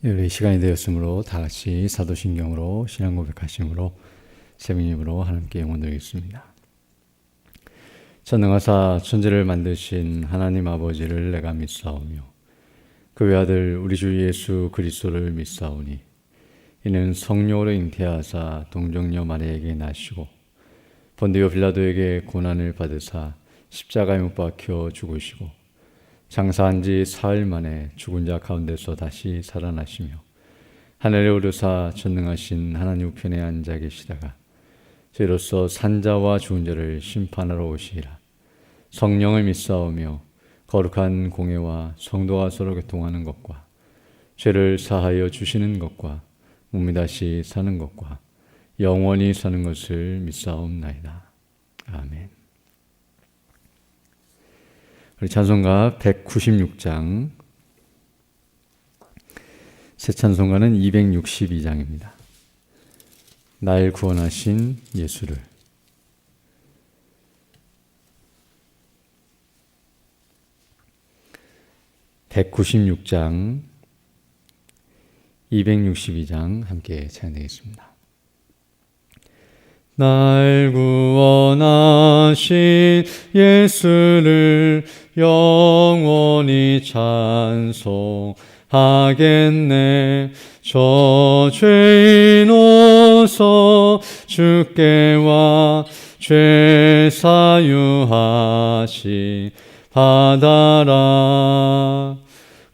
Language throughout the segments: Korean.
우리 시간이 되었으므로 다 같이 사도신경으로 신앙 고백하심으로 세미님으로 하나님께 영원 드리겠습니다. 전능하사 천지를 만드신 하나님 아버지를 내가 믿사오며 그 외아들 우리 주 예수 그리스도를 믿사오니 이는 성령으로 잉태하사 동정녀 마리아에게 나시고 본디오 빌라도에게 고난을 받으사 십자가에 못 박혀 죽으시고 장사한 지 사흘 만에 죽은 자 가운데서 다시 살아나시며 하늘에 오르사 전능하신 하나님 우편에 앉아 계시다가 저희로서 산자와 죽은 자를 심판하러 오시리라. 성령을 믿사오며 거룩한 공예와 성도가 서로 교통하는 것과 죄를 사하여 주시는 것과 몸이 다시 사는 것과 영원히 사는 것을 믿사옵나이다. 아멘. 우리 찬송가 196장, 새 찬송가는 262장입니다. 날 구원하신 예수를. (196장) 262장 함께 찬양하겠습니다. 날 구원하신 예수를 영원히 찬송하겠네. 저 죄인 오서 주께 와 죄 사유하시 받아라.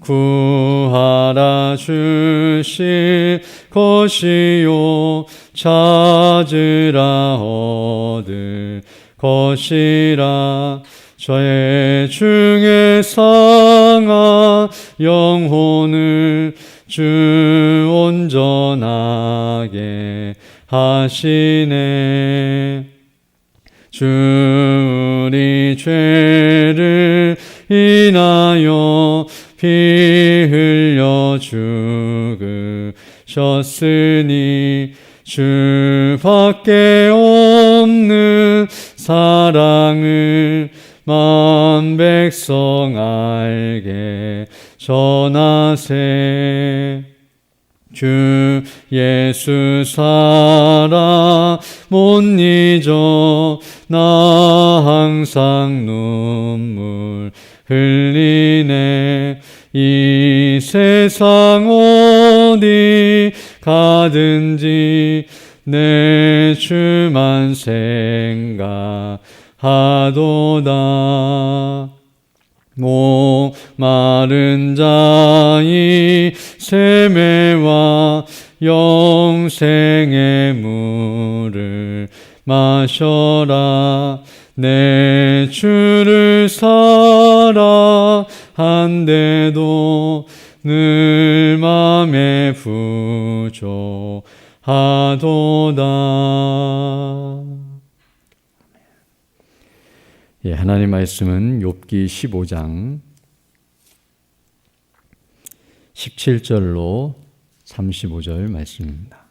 구하라 주실 것이요 찾으라 얻을 것이라. 저의 중에 상한 영혼을 주 온전하게 하시네. 주 우리 죄를 인하여 피 흘려 죽으셨으니 주밖에 없는 사랑을 만 백성 알게 전하세. 주 예수 사랑 못 잊어 나 항상 눈물 흘리네. 이 세상 어디 가든지 내 주만 생각하도다. 목마른 자의 세매와 영생의 물을 마셔라. 내 주를 사랑한데도 늘 맘에 부족하도다. 예, 하나님 말씀은 욥기 15장 17절로 35절 말씀입니다.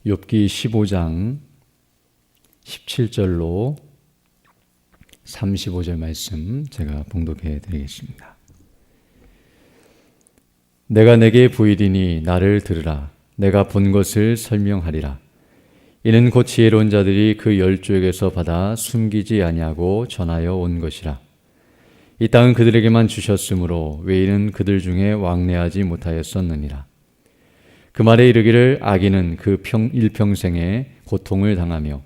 욥기 15장 17절로 35절 말씀 제가 봉독해 드리겠습니다. 내가 내게 보이리니 나를 들으라. 내가 본 것을 설명하리라. 이는 곧 지혜로운 자들이 그 열조에게서 받아 숨기지 아니하고 전하여 온 것이라. 이 땅은 그들에게만 주셨으므로 외인은 그들 중에 왕래하지 못하였었느니라. 그 말에 이르기를 악인은 그 일평생에 고통을 당하며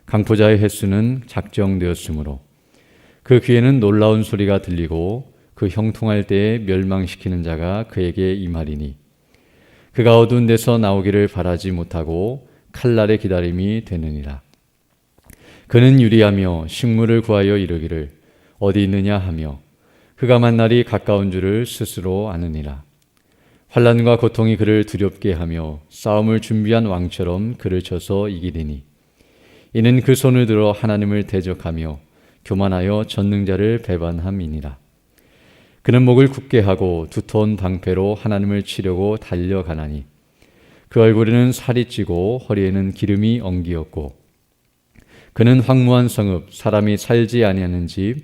강포자의 횟수는 작정되었으므로 그 귀에는 놀라운 소리가 들리고 그 형통할 때에 멸망시키는 자가 그에게 임하리니 그가 어두운 데서 나오기를 바라지 못하고 칼날의 기다림이 되느니라. 그는 유리하며 식물을 구하여 이르기를 어디 있느냐 하며 그가 만날이 가까운 줄을 스스로 아느니라. 환난과 고통이 그를 두렵게 하며 싸움을 준비한 왕처럼 그를 쳐서 이기리니 이는 그 손을 들어 하나님을 대적하며 교만하여 전능자를 배반함이니라. 그는 목을 굳게 하고 두터운 방패로 하나님을 치려고 달려가나니 그 얼굴에는 살이 찌고 허리에는 기름이 엉기었고 그는 황무한 성읍 사람이 살지 아니하는 집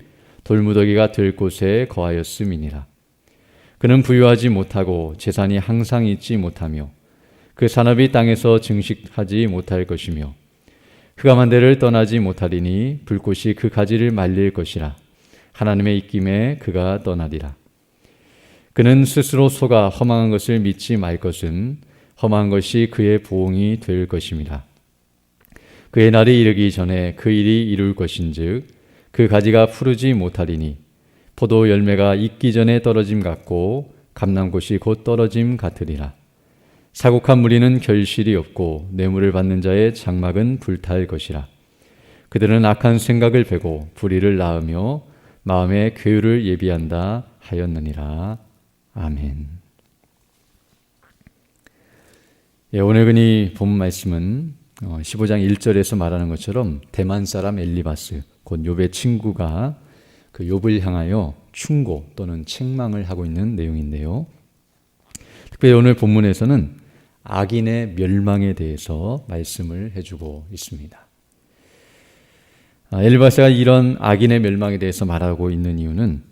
돌무더기가 될 곳에 거하였음이니라. 그는 부유하지 못하고 재산이 항상 있지 못하며 그 산업이 땅에서 증식하지 못할 것이며 흑암한 데를 떠나지 못하리니 불꽃이 그 가지를 말릴 것이라. 하나님의 입김에 그가 떠나리라. 그는 스스로 속아 허망한 것을 믿지 말 것은 험한 것이 그의 보응이 될 것임이라. 그의 날이 이르기 전에 그 일이 이룰 것인즉 그 가지가 푸르지 못하리니 포도 열매가 익기 전에 떨어짐 같고 감람꽃이 곧 떨어짐 같으리라. 사곡한 무리는 결실이 없고 뇌물을 받는 자의 장막은 불탈 것이라. 그들은 악한 생각을 베고 불의를 낳으며 마음에 괴유를 예비한다 하였느니라. 아멘. 오늘 근이 본 말씀은 15장 1절에서 말하는 것처럼 대만 사람 엘리바스, 곧 욥의 친구가 그 욥을 향하여 충고 또는 책망을 하고 있는 내용인데요. 특별히 오늘 본문에서는 악인의 멸망에 대해서 말씀을 해주고 있습니다. 엘리바스가 이런 악인의 멸망에 대해서 말하고 있는 이유는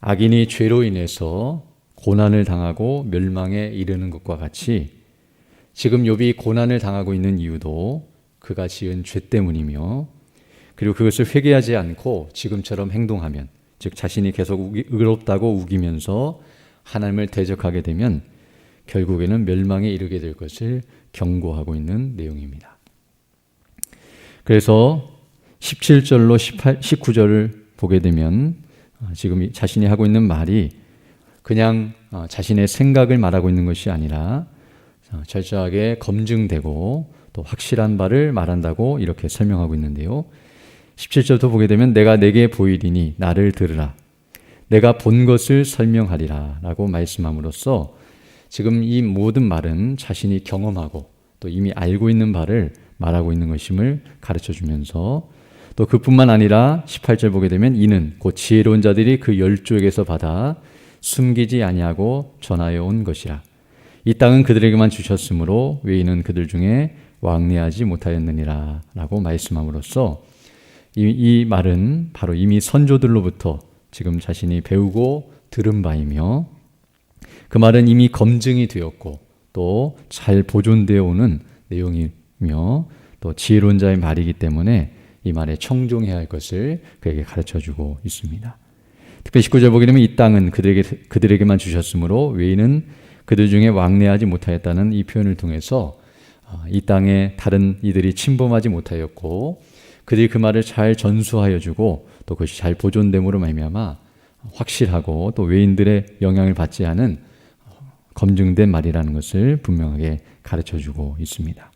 악인이 죄로 인해서 고난을 당하고 멸망에 이르는 것과 같이 지금 욥이 고난을 당하고 있는 이유도 그가 지은 죄 때문이며 그리고 그것을 회개하지 않고 지금처럼 행동하면 즉 자신이 계속 의롭다고 우기면서 하나님을 대적하게 되면 결국에는 멸망에 이르게 될 것을 경고하고 있는 내용입니다. 그래서 17절로 19절을 보게 되면 지금 자신이 하고 있는 말이 그냥 자신의 생각을 말하고 있는 것이 아니라 철저하게 검증되고 또 확실한 바를 말한다고 이렇게 설명하고 있는데요. 17절도 보게 되면 내가 내게 보이리니 나를 들으라. 내가 본 것을 설명하리라 라고 말씀함으로써 지금 이 모든 말은 자신이 경험하고 또 이미 알고 있는 바를 말하고 있는 것임을 가르쳐주면서 또 그뿐만 아니라 18절 보게 되면 이는 곧 지혜로운 자들이 그 열조에게서 받아 숨기지 아니하고 전하여 온 것이라. 이 땅은 그들에게만 주셨으므로 외인은 그들 중에 왕래하지 못하였느니라 라고 말씀함으로써 이 말은 바로 이미 선조들로부터 지금 자신이 배우고 들은 바이며 그 말은 이미 검증이 되었고 또 잘 보존되어 오는 내용이며 또 지혜로운 자의 말이기 때문에 이 말에 청종해야 할 것을 그에게 가르쳐주고 있습니다. 특별히 19절 보게 되면 이 땅은 그들에게만 주셨으므로 외인은 그들 중에 왕래하지 못하였다는 이 표현을 통해서 이 땅에 다른 이들이 침범하지 못하였고 그들이 그 말을 잘 전수하여 주고 또 그것이 잘 보존됨으로 말미암아 확실하고 또 외인들의 영향을 받지 않은 검증된 말이라는 것을 분명하게 가르쳐주고 있습니다.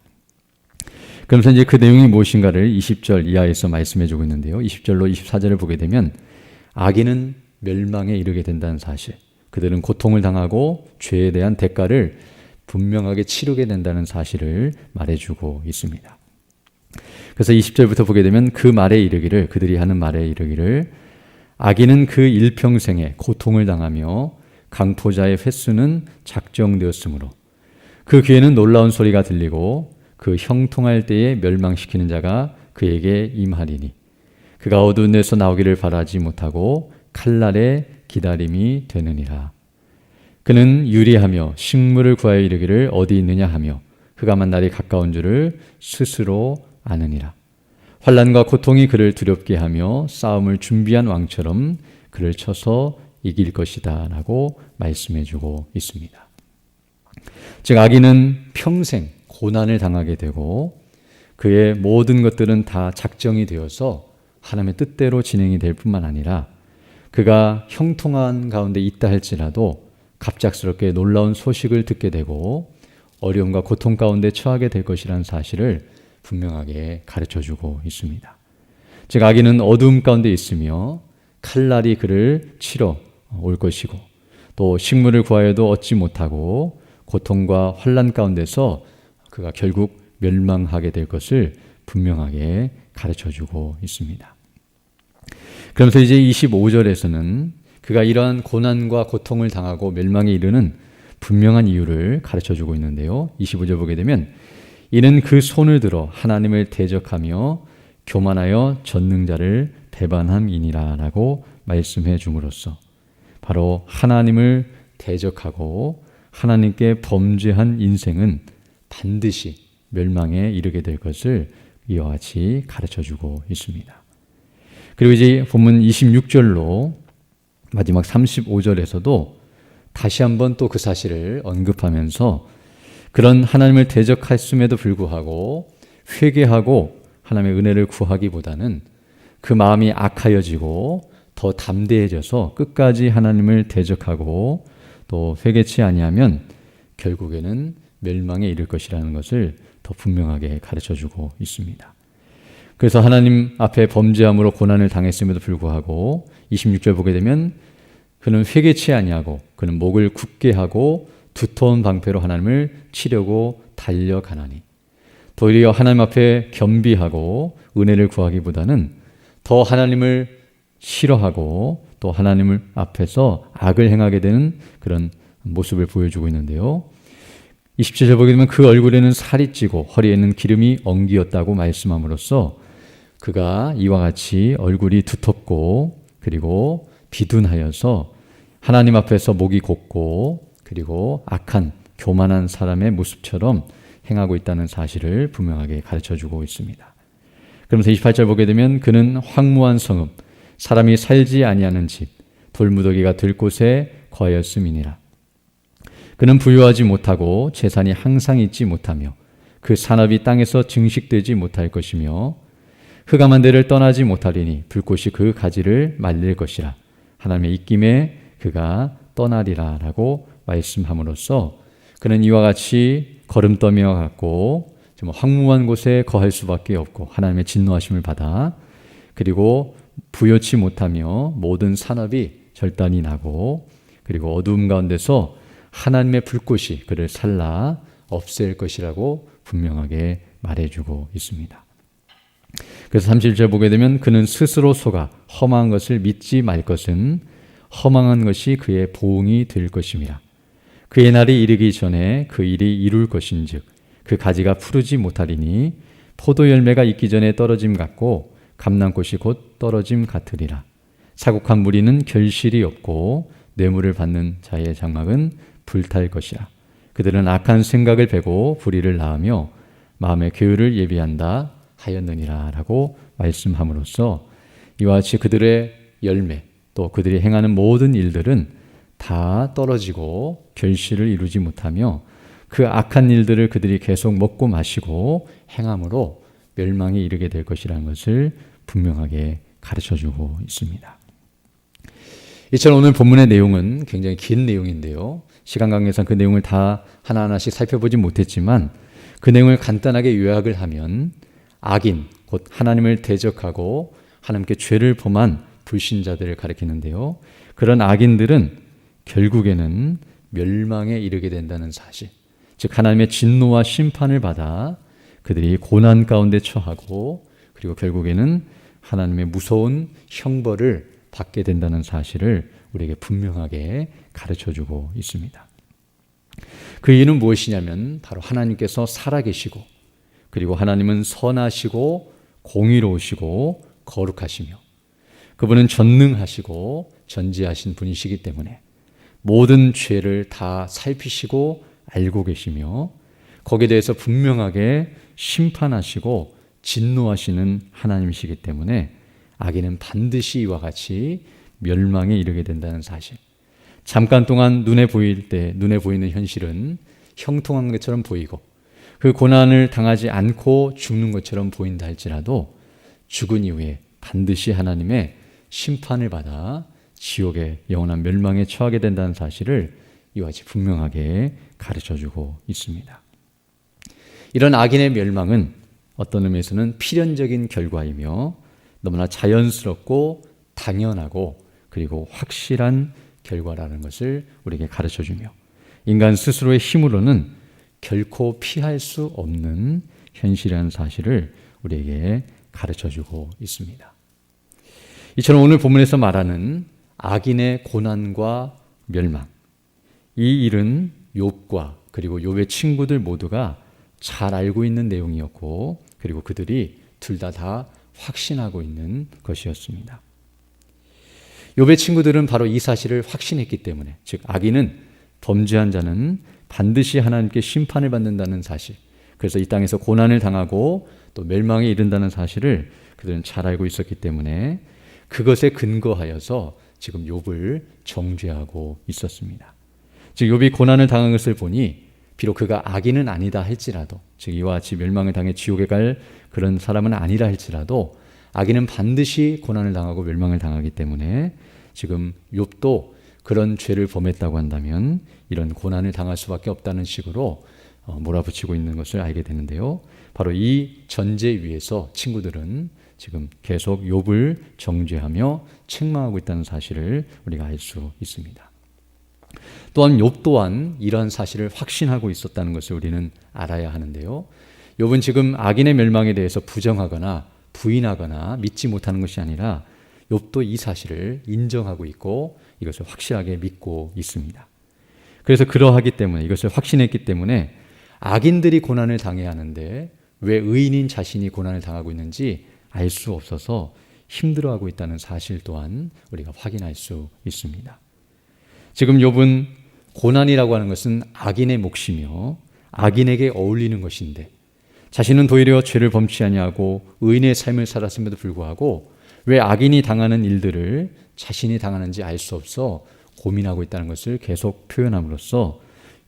그러면서 이제 그 내용이 무엇인가를 20절 이하에서 말씀해주고 있는데요. 20절로 24절을 보게 되면 악인은 멸망에 이르게 된다는 사실, 그들은 고통을 당하고 죄에 대한 대가를 분명하게 치르게 된다는 사실을 말해주고 있습니다. 그래서 20절부터 보게 되면 그 말에 이르기를, 그들이 하는 말에 이르기를 악인은 그 일평생에 고통을 당하며 강포자의 횟수는 작정되었으므로 그 귀에는 놀라운 소리가 들리고 그 형통할 때에 멸망시키는 자가 그에게 임하리니 그가 어두운 데서 나오기를 바라지 못하고 칼날의 기다림이 되느니라. 그는 유리하며 식물을 구하여 이르기를 어디 있느냐 하며 흑암한 날이 가까운 줄을 스스로 아느니라. 환난과 고통이 그를 두렵게 하며 싸움을 준비한 왕처럼 그를 쳐서 이길 것이다 라고 말씀해주고 있습니다. 즉 악인은 평생 고난을 당하게 되고 그의 모든 것들은 다 작정이 되어서 하나님의 뜻대로 진행이 될 뿐만 아니라 그가 형통한 가운데 있다 할지라도 갑작스럽게 놀라운 소식을 듣게 되고 어려움과 고통 가운데 처하게 될 것이라는 사실을 분명하게 가르쳐주고 있습니다. 즉 악인은 어두움 가운데 있으며 칼날이 그를 치러 올 것이고 또 식물을 구하여도 얻지 못하고 고통과 환난 가운데서 그가 결국 멸망하게 될 것을 분명하게 가르쳐주고 있습니다. 그러면서 이제 25절에서는 그가 이러한 고난과 고통을 당하고 멸망에 이르는 분명한 이유를 가르쳐주고 있는데요. 25절 보게 되면 이는 그 손을 들어 하나님을 대적하며 교만하여 전능자를 배반함이니라 라고 말씀해 줌으로써 바로 하나님을 대적하고 하나님께 범죄한 인생은 반드시 멸망에 이르게 될 것을 이와 같이 가르쳐주고 있습니다. 그리고 이제 본문 26절로 마지막 35절에서도 다시 한번 또 그 사실을 언급하면서 그런 하나님을 대적했음에도 불구하고 회개하고 하나님의 은혜를 구하기보다는 그 마음이 악하여지고 더 담대해져서 끝까지 하나님을 대적하고 또 회개치 아니하면 결국에는 멸망에 이를 것이라는 것을 더 분명하게 가르쳐주고 있습니다. 그래서 하나님 앞에 범죄함으로 고난을 당했음에도 불구하고 26절 보게 되면 그는 회개치 아니하고 그는 목을 굳게 하고 두터운 방패로 하나님을 치려고 달려가나니 도리어 하나님 앞에 겸비하고 은혜를 구하기보다는 더 하나님을 싫어하고 또 하나님을 앞에서 악을 행하게 되는 그런 모습을 보여주고 있는데요. 27절 보게 되면 그 얼굴에는 살이 찌고 허리에는 기름이 엉기었다고 말씀함으로써 그가 이와 같이 얼굴이 두텁고 그리고 비둔하여서 하나님 앞에서 목이 곧고 그리고 악한 교만한 사람의 모습처럼 행하고 있다는 사실을 분명하게 가르쳐주고 있습니다. 그러면서 28절 보게 되면 그는 황무한 성읍 사람이 살지 아니하는 집 돌무더기가 들 곳에 거하였음이니라. 그는 부유하지 못하고 재산이 항상 있지 못하며 그 산업이 땅에서 증식되지 못할 것이며 흑암한 데를 떠나지 못하리니 불꽃이 그 가지를 말릴 것이라. 하나님의 입김에 그가 떠나리라 라고 말씀함으로써 그는 이와 같이 거름더미와 같고 황무한 곳에 거할 수밖에 없고 하나님의 진노하심을 받아 그리고 부여치 못하며 모든 산업이 절단이 나고 그리고 어두움 가운데서 하나님의 불꽃이 그를 살라 없앨 것이라고 분명하게 말해주고 있습니다. 그래서 31절 보게 되면 그는 스스로 속아 험한 것을 믿지 말 것은 허망한 것이 그의 보응이 될 것임이라. 그의 날이 이르기 전에 그 일이 이룰 것인즉 그 가지가 푸르지 못하리니 포도 열매가 익기 전에 떨어짐 같고 감람꽃이 곧 떨어짐 같으리라. 사국한 무리는 결실이 없고 뇌물을 받는 자의 장막은 불탈 것이라. 그들은 악한 생각을 베고 불의를 낳으며 마음의 교율을 예비한다 하였느니라 라고 말씀함으로써 이와 같이 그들의 열매 또 그들이 행하는 모든 일들은 다 떨어지고 결실을 이루지 못하며 그 악한 일들을 그들이 계속 먹고 마시고 행함으로 멸망에 이르게 될 것이라는 것을 분명하게 가르쳐주고 있습니다. 이처럼 오늘 본문의 내용은 굉장히 긴 내용인데요. 시간 관계상 그 내용을 다 하나하나씩 살펴보지 못했지만 그 내용을 간단하게 요약을 하면 악인, 곧 하나님을 대적하고 하나님께 죄를 범한 불신자들을 가리키는데요. 그런 악인들은 결국에는 멸망에 이르게 된다는 사실, 즉 하나님의 진노와 심판을 받아 그들이 고난 가운데 처하고 그리고 결국에는 하나님의 무서운 형벌을 받게 된다는 사실을 우리에게 분명하게 가르쳐주고 있습니다. 그 이유는 무엇이냐면 바로 하나님께서 살아계시고 그리고 하나님은 선하시고 공의로우시고 거룩하시며 그분은 전능하시고 전지하신 분이시기 때문에 모든 죄를 다 살피시고 알고 계시며 거기에 대해서 분명하게 심판하시고 진노하시는 하나님이시기 때문에 악인은 반드시 이와 같이 멸망에 이르게 된다는 사실. 잠깐 동안 눈에 보이는 현실은 형통한 것처럼 보이고 그 고난을 당하지 않고 죽는 것처럼 보인다 할지라도 죽은 이후에 반드시 하나님의 심판을 받아 지옥의 영원한 멸망에 처하게 된다는 사실을 이와 같이 분명하게 가르쳐주고 있습니다. 이런 악인의 멸망은 어떤 의미에서는 필연적인 결과이며 너무나 자연스럽고 당연하고 그리고 확실한 결과라는 것을 우리에게 가르쳐주며 인간 스스로의 힘으로는 결코 피할 수 없는 현실이라는 사실을 우리에게 가르쳐주고 있습니다. 이처럼 오늘 본문에서 말하는 악인의 고난과 멸망, 이 일은 욥과 그리고 욥의 친구들 모두가 잘 알고 있는 내용이었고, 그리고 그들이 둘 다 확신하고 있는 것이었습니다. 욥의 친구들은 바로 이 사실을 확신했기 때문에, 즉 악인은, 범죄한 자는 반드시 하나님께 심판을 받는다는 사실, 그래서 이 땅에서 고난을 당하고 또 멸망에 이른다는 사실을 그들은 잘 알고 있었기 때문에 그것에 근거하여서 지금 욥을 정죄하고 있었습니다. 즉 욥이 고난을 당한 것을 보니 비록 그가 악인은 아니다 할지라도, 즉 이와 같이 멸망을 당해 지옥에 갈 그런 사람은 아니라 할지라도 악인은 반드시 고난을 당하고 멸망을 당하기 때문에 지금 욥도 그런 죄를 범했다고 한다면 이런 고난을 당할 수밖에 없다는 식으로 몰아붙이고 있는 것을 알게 되는데요. 바로 이 전제 위에서 친구들은 지금 계속 욥을 정죄하며 책망하고 있다는 사실을 우리가 알 수 있습니다. 또한 욥 또한 이러한 사실을 확신하고 있었다는 것을 우리는 알아야 하는데요. 욥은 지금 악인의 멸망에 대해서 부정하거나 부인하거나 믿지 못하는 것이 아니라 욥도 이 사실을 인정하고 있고 이것을 확실하게 믿고 있습니다. 그래서 그러하기 때문에, 이것을 확신했기 때문에 악인들이 고난을 당해야 하는데 왜 의인인 자신이 고난을 당하고 있는지 알 수 없어서 힘들어하고 있다는 사실 또한 우리가 확인할 수 있습니다. 지금 욥은 고난이라고 하는 것은 악인의 몫이며 악인에게 어울리는 것인데 자신은 도리어 죄를 범치 아니하고 의인의 삶을 살았음에도 불구하고 왜 악인이 당하는 일들을 자신이 당하는지 알 수 없어 고민하고 있다는 것을 계속 표현함으로써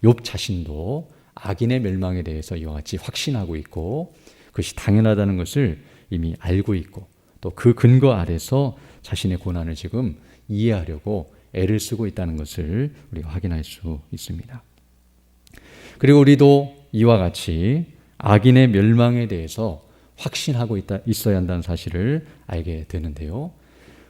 욥 자신도 악인의 멸망에 대해서 이와 같이 확신하고 있고 그것이 당연하다는 것을 이미 알고 있고 또 그 근거 아래서 자신의 고난을 지금 이해하려고 애를 쓰고 있다는 것을 우리가 확인할 수 있습니다. 그리고 우리도 이와 같이 악인의 멸망에 대해서 확신하고 있어야 한다는 사실을 알게 되는데요.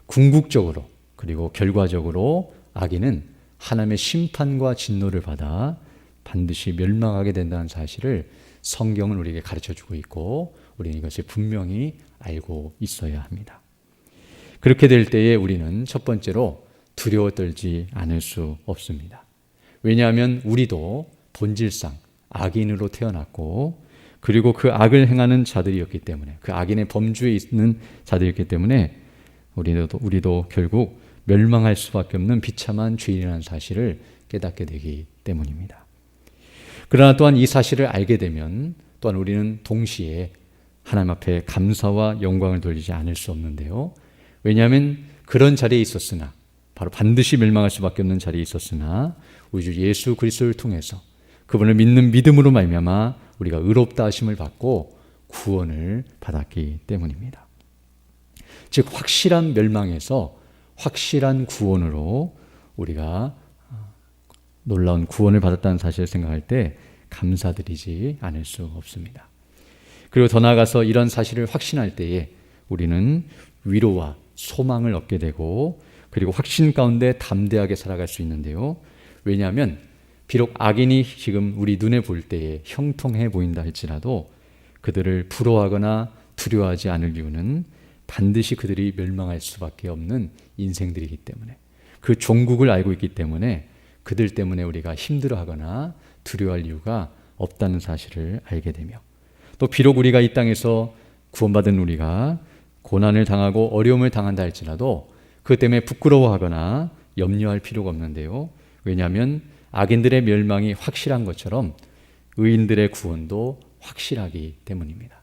궁극적으로 그리고 결과적으로 악인은 하나님의 심판과 진노를 받아 반드시 멸망하게 된다는 사실을 성경은 우리에게 가르쳐주고 있고 우리는 이것을 분명히 알고 있어야 합니다. 그렇게 될 때에 우리는 첫 번째로 두려워 떨지 않을 수 없습니다. 왜냐하면 우리도 본질상 악인으로 태어났고 그리고 그 악을 행하는 자들이었기 때문에, 그 악인의 범주에 있는 자들이었기 때문에 우리도 결국 멸망할 수밖에 없는 비참한 죄인이라는 사실을 깨닫게 되기 때문입니다. 그러나 또한 이 사실을 알게 되면 또한 우리는 동시에 하나님 앞에 감사와 영광을 돌리지 않을 수 없는데요. 왜냐하면 그런 자리에 있었으나, 바로 반드시 멸망할 수밖에 없는 자리에 있었으나 우리 주 예수 그리스도를 통해서 그분을 믿는 믿음으로 말미암아 우리가 의롭다 하심을 받고 구원을 받았기 때문입니다. 즉 확실한 멸망에서 확실한 구원으로 우리가 놀라운 구원을 받았다는 사실을 생각할 때 감사드리지 않을 수 없습니다. 그리고 더 나아가서 이런 사실을 확신할 때에 우리는 위로와 소망을 얻게 되고 그리고 확신 가운데 담대하게 살아갈 수 있는데요. 왜냐하면 비록 악인이 지금 우리 눈에 볼 때에 형통해 보인다 할지라도 그들을 부러워하거나 두려워하지 않을 이유는 반드시 그들이 멸망할 수밖에 없는 인생들이기 때문에, 그 종국을 알고 있기 때문에 그들 때문에 우리가 힘들어하거나 두려워할 이유가 없다는 사실을 알게 되며, 또 비록 우리가 이 땅에서 구원받은 우리가 고난을 당하고 어려움을 당한다 할지라도 그것 때문에 부끄러워하거나 염려할 필요가 없는데요. 왜냐하면 악인들의 멸망이 확실한 것처럼 의인들의 구원도 확실하기 때문입니다.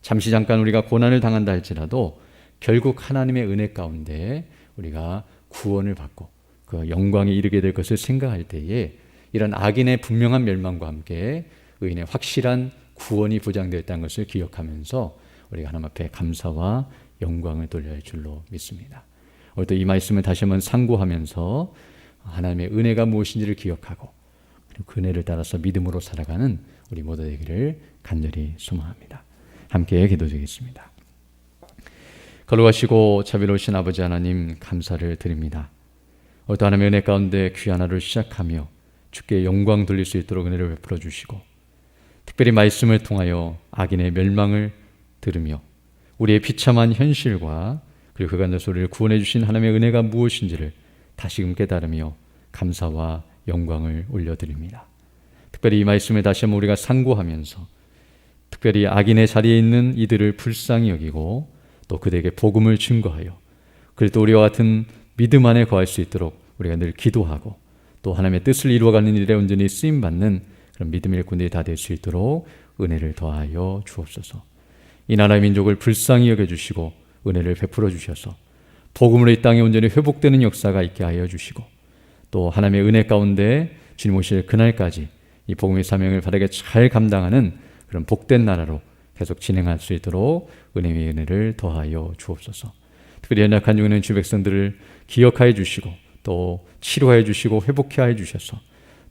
잠시 잠깐 우리가 고난을 당한다 할지라도 결국 하나님의 은혜 가운데 우리가 구원을 받고 그 영광에 이르게 될 것을 생각할 때에 이런 악인의 분명한 멸망과 함께 의인의 확실한 구원이 보장되었다는 것을 기억하면서 우리가 하나님 앞에 감사와 영광을 돌려야 할 줄로 믿습니다. 오늘 또 이 말씀을 다시 한번 상고하면서 하나님의 은혜가 무엇인지를 기억하고 그리고 그 은혜를 따라서 믿음으로 살아가는 우리 모두 되기를 간절히 소망합니다. 함께 기도드리겠습니다. 거룩하시고 자비로우신 아버지 하나님 감사를 드립니다. 오늘 또 하나님의 은혜 가운데 귀한 하루를 시작하며 주께 영광 돌릴 수 있도록 은혜를 베풀어 주시고 특별히 말씀을 통하여 악인의 멸망을 들으며 우리의 비참한 현실과 그리고 그간에서 우리를 구원해 주신 하나님의 은혜가 무엇인지를 다시금 깨달으며 감사와 영광을 올려드립니다. 특별히 이 말씀을 다시 한번 우리가 상고하면서 특별히 악인의 자리에 있는 이들을 불쌍히 여기고 또 그들에게 복음을 증거하여 그리고 또 우리와 같은 믿음 안에 거할 수 있도록 우리가 늘 기도하고 또 하나님의 뜻을 이루어가는 일에 온전히 쓰임받는 그런 믿음의 일꾼들이 다 될 수 있도록 은혜를 더하여 주옵소서. 이 나라의 민족을 불쌍히 여겨주시고 은혜를 베풀어 주셔서 복음으로 이 땅에 온전히 회복되는 역사가 있게 하여 주시고 또 하나님의 은혜 가운데 주님 오실 그날까지 이 복음의 사명을 바르게 잘 감당하는 그런 복된 나라로 계속 진행할 수 있도록 은혜의 은혜를 더하여 주옵소서. 특별히 연약한 중에 있는 주 백성들을 기억하여 주시고 또 치료하여 주시고 회복하여 주셔서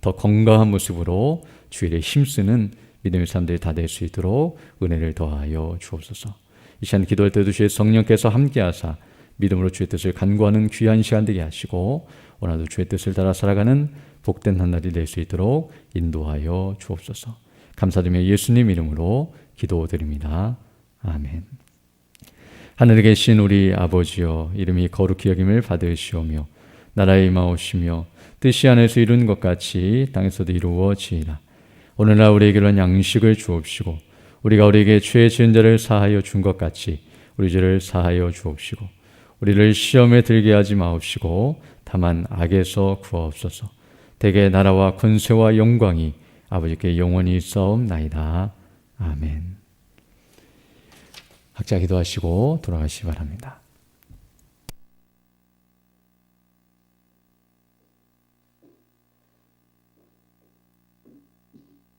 더 건강한 모습으로 주 일에 힘쓰는 믿음의 사람들이 다 될 수 있도록 은혜를 더하여 주옵소서. 이 시간 기도할 때도 주의 성령께서 함께하사 믿음으로 주의 뜻을 간구하는 귀한 시간 되게 하시고 오늘도 주의 뜻을 따라 살아가는 복된 한 날이 될 수 있도록 인도하여 주옵소서. 감사드리며 예수님 이름으로 기도드립니다. 아멘. 하늘에 계신 우리 아버지여, 이름이 거룩히 여김을 받으시오며 나라에 임하오시며 뜻이 하늘에서 이룬 것 같이 땅에서도 이루어지이라. 오늘날 우리에게는 양식을 주옵시고 우리가 우리에게 죄 지은 자를 사하여 준 것 같이 우리 죄를 사하여 주옵시고 우리를 시험에 들게 하지 마옵시고 다만 악에서 구하옵소서. 대개 나라와 권세와 영광이 아버지께 영원히 있사옵나이다. 아멘. 각자 기도하시고 돌아가시기 바랍니다.